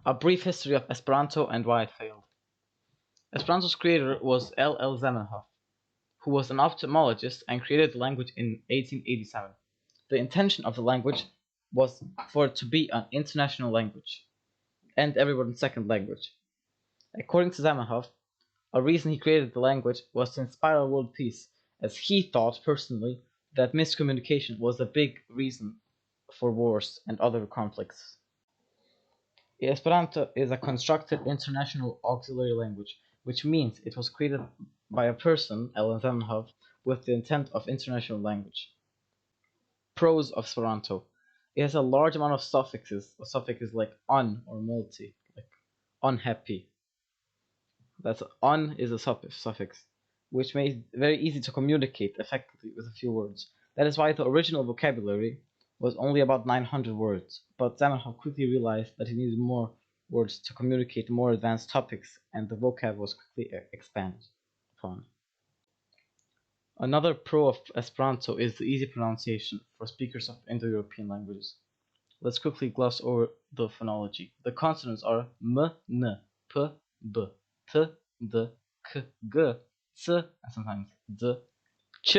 A brief history of Esperanto and why it failed. Esperanto's creator was L. Zamenhof, who was an ophthalmologist and created the language in 1887. The intention of the language was for it to be an international language, and everyone's second language. According to Zamenhof, a reason he created the language was to inspire world peace, as he thought personally that miscommunication was a big reason for wars and other conflicts. Esperanto is a constructed international auxiliary language, which means it was created by a person, L. Zamenhof, with the intent of international language. Pros of Esperanto. It has a large amount of suffixes, like un or multi, like unhappy. That's un is a suffix, which makes it very easy to communicate effectively with a few words. That is why the original vocabulary was only about 900 words, but Zamenhof quickly realized that he needed more words to communicate more advanced topics, and the vocab was quickly expanded upon. Another pro of Esperanto is the easy pronunciation for speakers of Indo-European languages. Let's quickly gloss over the phonology. The consonants are m, n, p, b, t, d, k, g, c, and sometimes d, ch,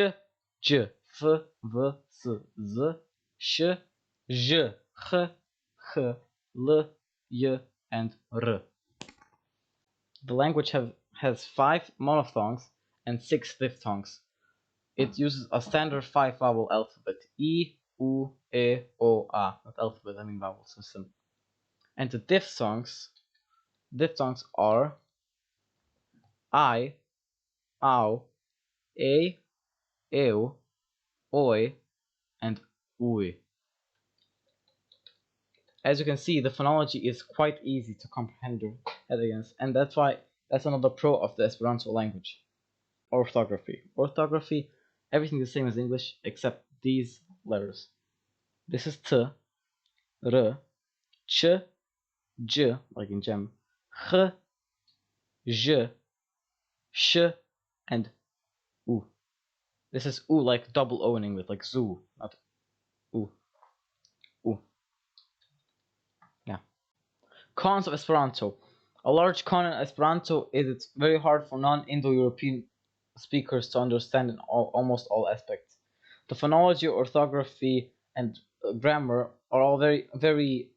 j, f, v, s, z, sh, j, h, h, l, y, and r. The language has 5 monophthongs and 6 diphthongs. It uses a standard 5-vowel alphabet: E, U, E, O, A. Not alphabet, I mean vowel system. And the diphthongs are I, Au, E, Eu, Oi, and Ui. As you can see, the phonology is quite easy to comprehend or head against, and that's another pro of the Esperanto language. Orthography, everything the same as English except these letters. This is T, R, Ch, J, like in gem, H, J, Sh, and U. This is U like double O in English, like zoo, not U. U. Yeah. Cons of Esperanto. A large con in Esperanto is it's very hard for non-Indo-European speakers to understand in almost all aspects. The phonology, orthography, and grammar are all very, very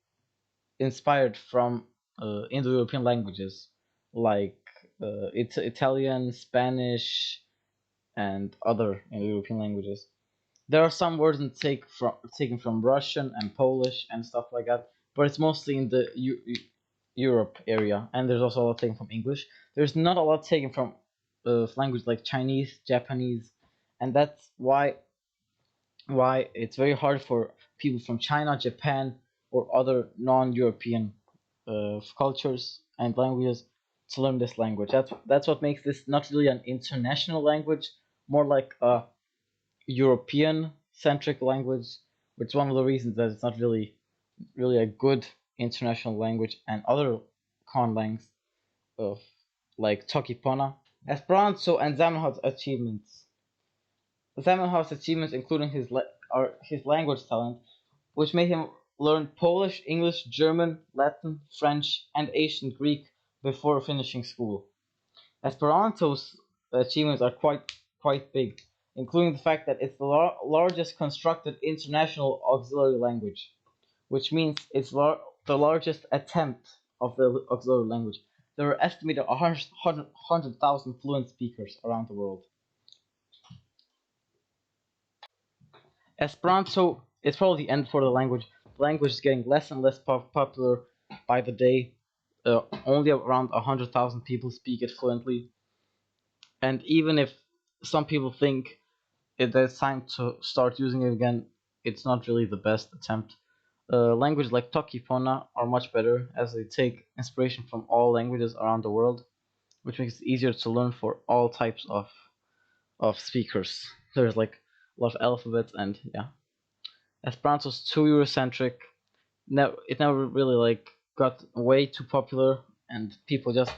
inspired from Indo-European languages like it's Italian, Spanish, and other Indo-European languages. There are some words taken from Russian and Polish and stuff like that, but it's mostly in the Europe area, and there's also a lot taken from English. There's not a lot taken from language like Chinese, Japanese, and that's why it's very hard for people from China, Japan, or other non-European cultures and languages to learn this language. That's what makes this not really an international language, more like a European-centric language, which is one of the reasons that it's not really a good international language. And other conlangs of like Tokipona, Esperanto, and Zamenhof's achievements. Zamenhof's achievements including his language talent, which made him learn Polish, English, German, Latin, French, and ancient Greek before finishing school. Esperanto's achievements are quite big, including the fact that it's the largest constructed international auxiliary language, which means it's the largest attempt of the auxiliary language. There are estimated 100,000 fluent speakers around the world. Esperanto is probably the end for the language. The language is getting less and less popular by the day. Only around 100,000 people speak it fluently. And even if some people think it's time to start using it again, it's not really the best attempt. Languages like Tokipona are much better, as they take inspiration from all languages around the world, which makes it easier to learn for all types of speakers. There's like a lot of alphabets, and yeah. Esperanto's too Eurocentric. It never really got way too popular, and people just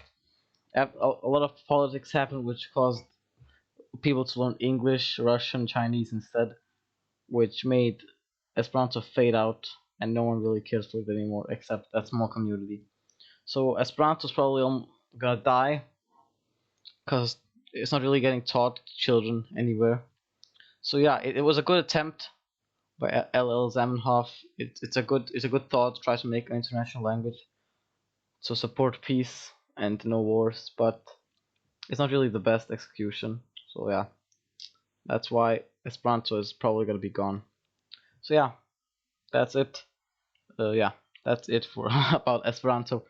a lot of politics happened, which caused people to learn English, Russian, Chinese instead, which made Esperanto fade out, and no one really cares for it anymore except that small community. So Esperanto's probably gonna die because it's not really getting taught to children anywhere. So yeah, it was a good attempt by L.L. Zamenhof. It's a good thought to try to make an international language to support peace and no wars, but it's not really the best execution. So yeah, that's why Esperanto is probably gonna be gone. So yeah, that's it. Yeah, that's it for about Esperanto.